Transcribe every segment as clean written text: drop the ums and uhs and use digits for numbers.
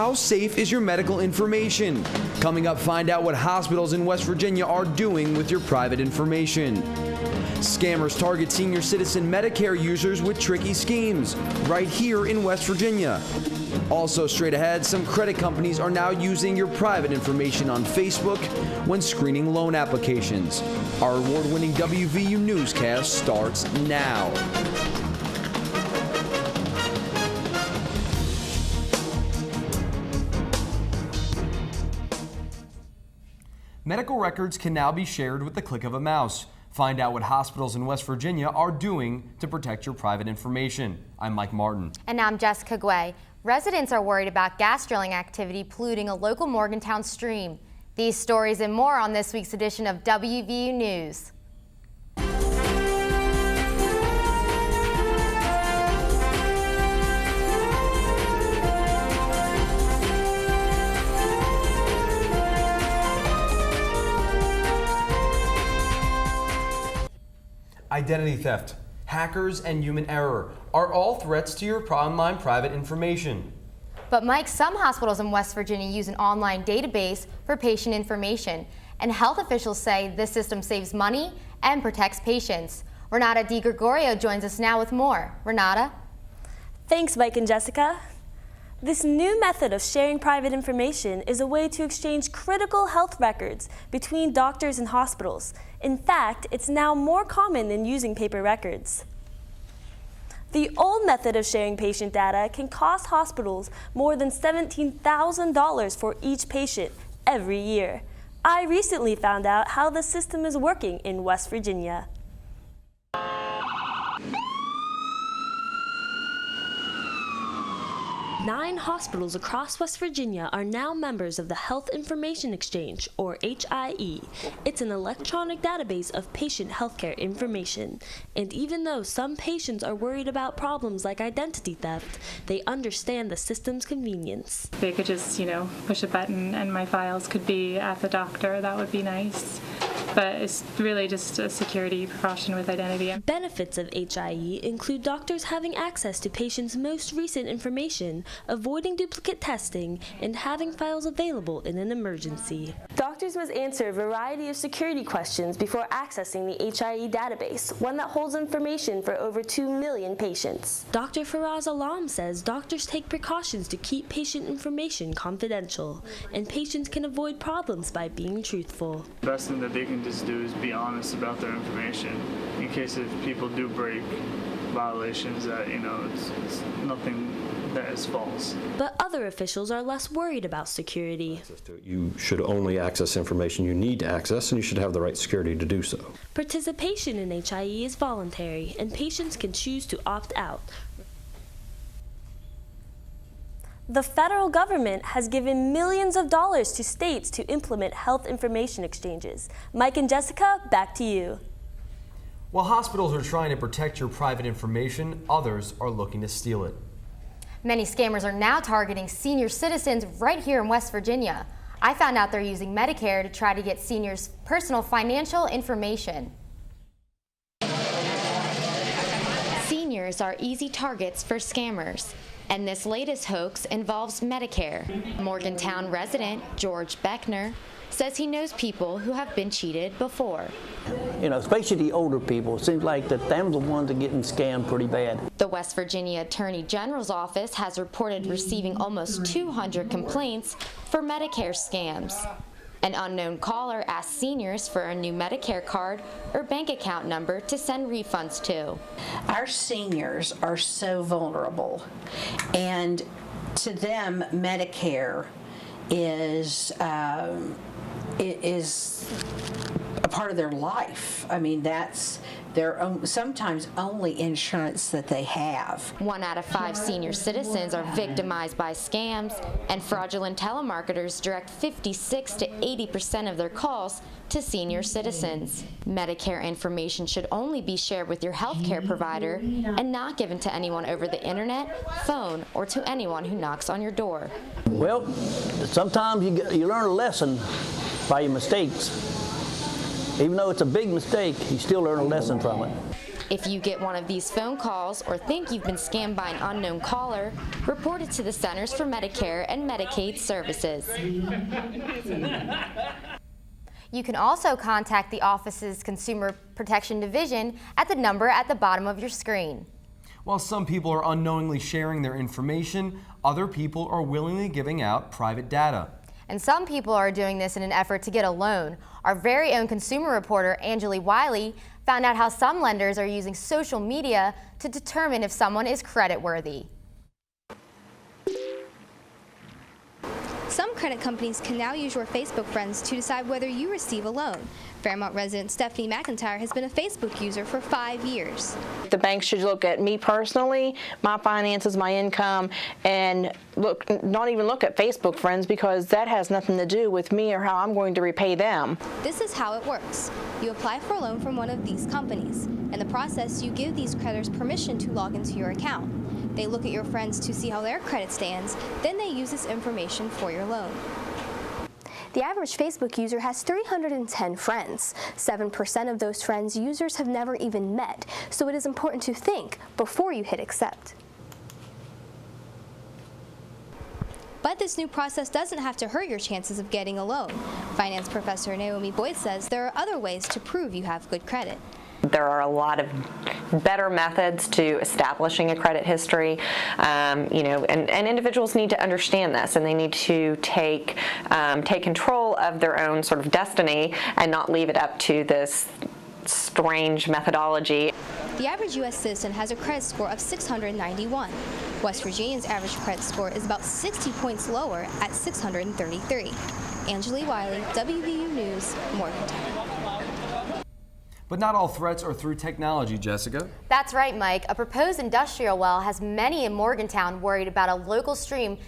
How safe is your medical information? Coming up, find out what hospitals in West Virginia are doing with your private information. Scammers target senior citizen Medicare users with tricky schemes right here in West Virginia. Also straight ahead, some credit companies are now using your private information on Facebook when screening loan applications. Our award-winning WVU newscast starts now. Medical records can now be shared with the click of a mouse. Find out what hospitals in West Virginia are doing to protect your private information. I'm Mike Martin. And I'm Jessica Guay. Residents are worried about gas drilling activity polluting a local Morgantown stream. These stories and more on this week's edition of WVU News. Identity theft, hackers, and human error are all threats to your online private information. But Mike, some hospitals in West Virginia use an online database for patient information, and health officials say this system saves money and protects patients. Renata DiGregorio joins us now with more. Renata? Thanks, Mike and Jessica. This new method of sharing private information is a way to exchange critical health records between doctors and hospitals. In fact, it's now more common than using paper records. The old method of sharing patient data can cost hospitals more than $17,000 for each patient every year. I recently found out how the system is working in West Virginia. 9 hospitals across West Virginia are now members of the Health Information Exchange, or HIE. It's an electronic database of patient healthcare information. And even though some patients are worried about problems like identity theft, they understand the system's convenience. They could just, push a button and my files could be at the doctor. That would be nice. But it's really just a security precaution with identity. Benefits of HIE include doctors having access to patients' most recent information, avoiding duplicate testing, and having files available in an emergency. Doctors must answer a variety of security questions before accessing the HIE database, one that holds information for over 2 million patients. Dr. Faraz Alam says doctors take precautions to keep patient information confidential, and patients can avoid problems by being truthful. The best thing that they can just do is be honest about their information in case if people do break violations that, it's nothing that is false. But other officials are less worried about security. You should only access information you need to access, and you should have the right security to do so. Participation in HIE is voluntary, and patients can choose to opt out. The federal government has given millions of dollars to states to implement health information exchanges. Mike and Jessica, back to you. While hospitals are trying to protect your private information, others are looking to steal it. Many scammers are now targeting senior citizens right here in West Virginia. I found out they're using Medicare to try to get seniors' personal financial information. Seniors are easy targets for scammers, and this latest hoax involves Medicare. Morgantown resident George Beckner says he knows people who have been cheated before. Especially the older people. It seems like that them the ones that are getting scammed pretty bad. The West Virginia Attorney General's office has reported receiving almost 200 complaints for Medicare scams. An unknown caller asked seniors for a new Medicare card or bank account number to send refunds to. Our seniors are so vulnerable, and to them, Medicare is a part of their life. I mean, that's their own, sometimes only insurance that they have. 1 out of 5 senior citizens are victimized by scams, and fraudulent telemarketers direct 56 to 80% of their calls to senior citizens. Medicare information should only be shared with your healthcare provider and not given to anyone over the internet, phone, or to anyone who knocks on your door. Well, sometimes you learn a lesson by your mistakes. Even though it's a big mistake, you still learn a lesson from it. If you get one of these phone calls or think you've been scammed by an unknown caller, report it to the Centers for Medicare and Medicaid Services. You can also contact the office's Consumer Protection Division at the number at the bottom of your screen. While some people are unknowingly sharing their information, other people are willingly giving out private data. And some people are doing this in an effort to get a loan. Our very own consumer reporter, Angela Wiley, found out how some lenders are using social media to determine if someone is creditworthy. Some credit companies can now use your Facebook friends to decide whether you receive a loan. Fairmont resident Stephanie McIntyre has been a Facebook user for 5 years. The bank should look at me personally, my finances, my income, and not even look at Facebook friends, because that has nothing to do with me or how I'm going to repay them. This is how it works. You apply for a loan from one of these companies. In the process, you give these creditors permission to log into your account. They look at your friends to see how their credit stands, then they use this information for your loan. The average Facebook user has 310 friends. 7% of those friends users have never even met, so it is important to think before you hit accept. But this new process doesn't have to hurt your chances of getting a loan. Finance professor Naomi Boyd says there are other ways to prove you have good credit. There are a lot of better methods to establishing a credit history, and individuals need to understand this, and they need to take control of their own sort of destiny and not leave it up to this strange methodology. The average U.S. citizen has a credit score of 691. West Virginia's average credit score is about 60 points lower at 633. Angela Wiley, WVU News, Morgantown. But not all threats are through technology, Jessica. That's right, Mike. A proposed industrial well has many in Morgantown worried about a local stream.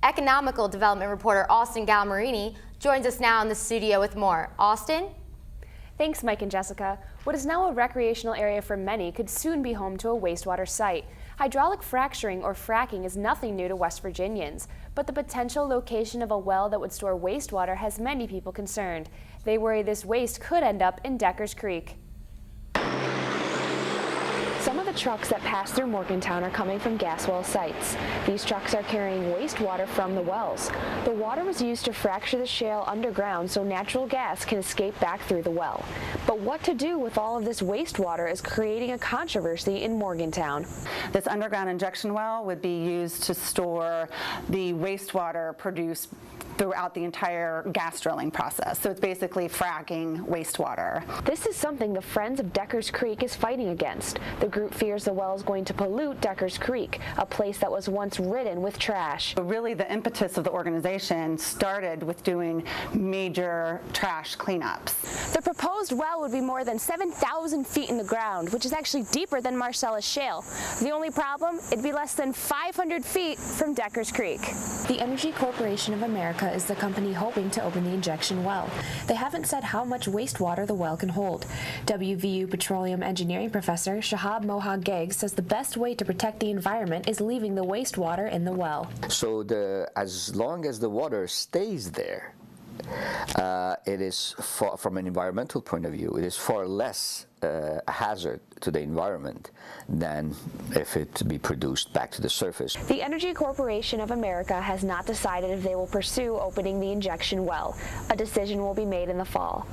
Economical development reporter Austin Galmarini joins us now in the studio with more. Austin? Thanks, Mike and Jessica. What is now a recreational area for many could soon be home to a wastewater site. Hydraulic fracturing or fracking is nothing new to West Virginians, but the potential location of a well that would store wastewater has many people concerned. They worry this waste could end up in Deckers Creek. Some of the trucks that pass through Morgantown are coming from gas well sites. These trucks are carrying wastewater from the wells. The water was used to fracture the shale underground so natural gas can escape back through the well. But what to do with all of this wastewater is creating a controversy in Morgantown. This underground injection well would be used to store the wastewater produced throughout the entire gas drilling process. So it's basically fracking wastewater. This is something the Friends of Deckers Creek is fighting against. The group fears the well is going to pollute Deckers Creek, a place that was once ridden with trash. So really the impetus of the organization started with doing major trash cleanups. The proposed well would be more than 7,000 feet in the ground, which is actually deeper than Marcellus Shale. The only problem, it'd be less than 500 feet from Deckers Creek. The Energy Corporation of America is the company hoping to open the injection well. They haven't said how much wastewater the well can hold. WVU petroleum engineering professor Shahab Mohag says the best way to protect the environment is leaving the wastewater in the well. So as long as the water stays there, it is from an environmental point of view, it is far less a hazard to the environment than if it be produced back to the surface. The Energy Corporation of America has not decided if they will pursue opening the injection well. A decision will be made in the fall.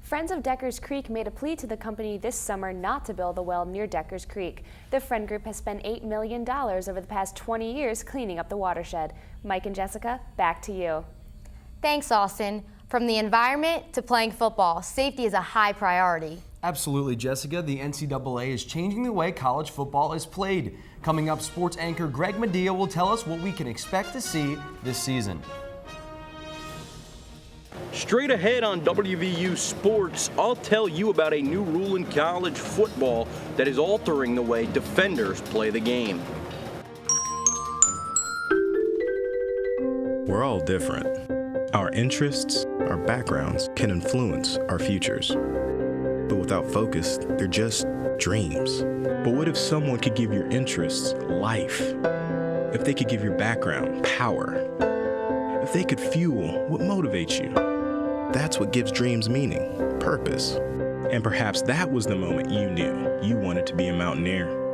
Friends of Deckers Creek made a plea to the company this summer not to build a well near Deckers Creek. The Friend Group has spent $8 million over the past 20 years cleaning up the watershed. Mike and Jessica, back to you. Thanks, Austin. From the environment to playing football, safety is a high priority. Absolutely, Jessica. The NCAA is changing the way college football is played. Coming up, sports anchor Greg Medea will tell us what we can expect to see this season. Straight ahead on WVU Sports, I'll tell you about a new rule in college football that is altering the way defenders play the game. We're all different. Our interests, our backgrounds can influence our futures. But without focus, they're just dreams. But what if someone could give your interests life? If they could give your background power? If they could fuel what motivates you? That's what gives dreams meaning, purpose. And perhaps that was the moment you knew you wanted to be a mountaineer.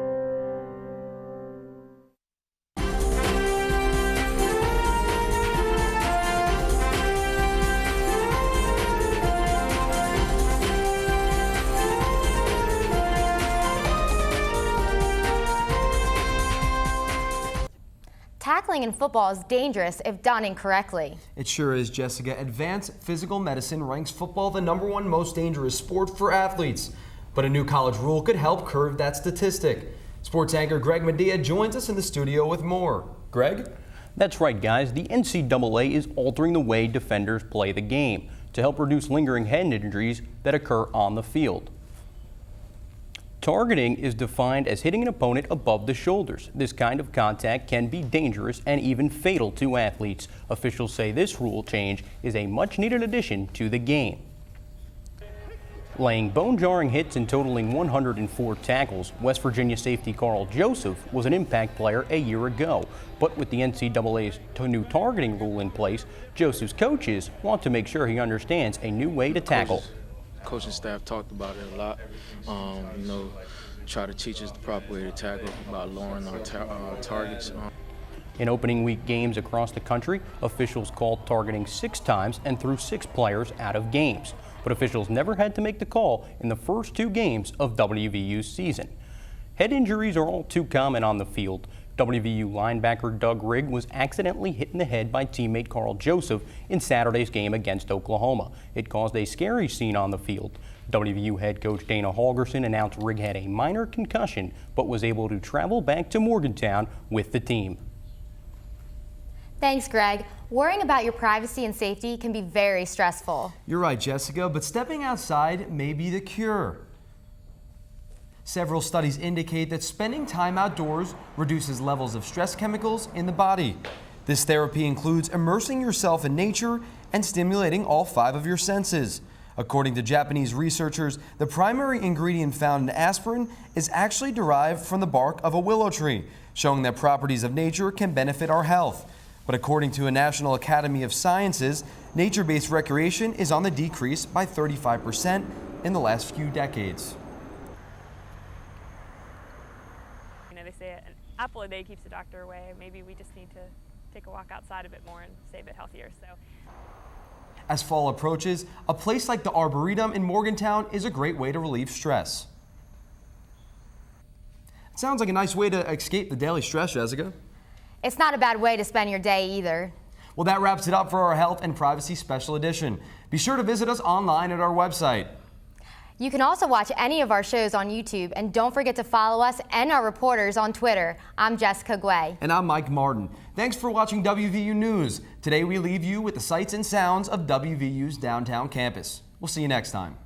Tackling in football is dangerous if done incorrectly. It sure is, Jessica. Advanced Physical Medicine ranks football the #1 most dangerous sport for athletes. But a new college rule could help curb that statistic. Sports anchor Greg Medea joins us in the studio with more. Greg? That's right, guys. The NCAA is altering the way defenders play the game to help reduce lingering head injuries that occur on the field. Targeting is defined as hitting an opponent above the shoulders. This kind of contact can be dangerous and even fatal to athletes. Officials say this rule change is a much-needed addition to the game. Laying bone-jarring hits and totaling 104 tackles, West Virginia safety Carl Joseph was an impact player a year ago. But with the NCAA's new targeting rule in place, Joseph's coaches want to make sure he understands a new way to tackle. Coaching staff talked about it a lot. Try to teach us the proper way to tackle by lowering our targets. In opening week games across the country, officials called targeting 6 times and threw 6 players out of games. But officials never had to make the call in the first 2 games of WVU's season. Head injuries are all too common on the field. WVU linebacker Doug Rigg was accidentally hit in the head by teammate Carl Joseph in Saturday's game against Oklahoma. It caused a scary scene on the field. WVU head coach Dana Holgerson announced Rigg had a minor concussion but was able to travel back to Morgantown with the team. Thanks, Greg. Worrying about your privacy and safety can be very stressful. You're right, Jessica, but stepping outside may be the cure. Several studies indicate that spending time outdoors reduces levels of stress chemicals in the body. This therapy includes immersing yourself in nature and stimulating all 5 of your senses. According to Japanese researchers, the primary ingredient found in aspirin is actually derived from the bark of a willow tree, showing that properties of nature can benefit our health. But according to a National Academy of Sciences, nature-based recreation is on the decrease by 35% in the last few decades. They say an apple a day keeps the doctor away. Maybe we just need to take a walk outside a bit more and stay a bit healthier. As fall approaches, a place like the Arboretum in Morgantown is a great way to relieve stress. It sounds like a nice way to escape the daily stress, Jessica. It's not a bad way to spend your day either. Well, that wraps it up for our Health and Privacy Special Edition. Be sure to visit us online at our website. You can also watch any of our shows on YouTube, and don't forget to follow us and our reporters on Twitter. I'm Jessica Guay. And I'm Mike Martin. Thanks for watching WVU News. Today we leave you with the sights and sounds of WVU's downtown campus. We'll see you next time.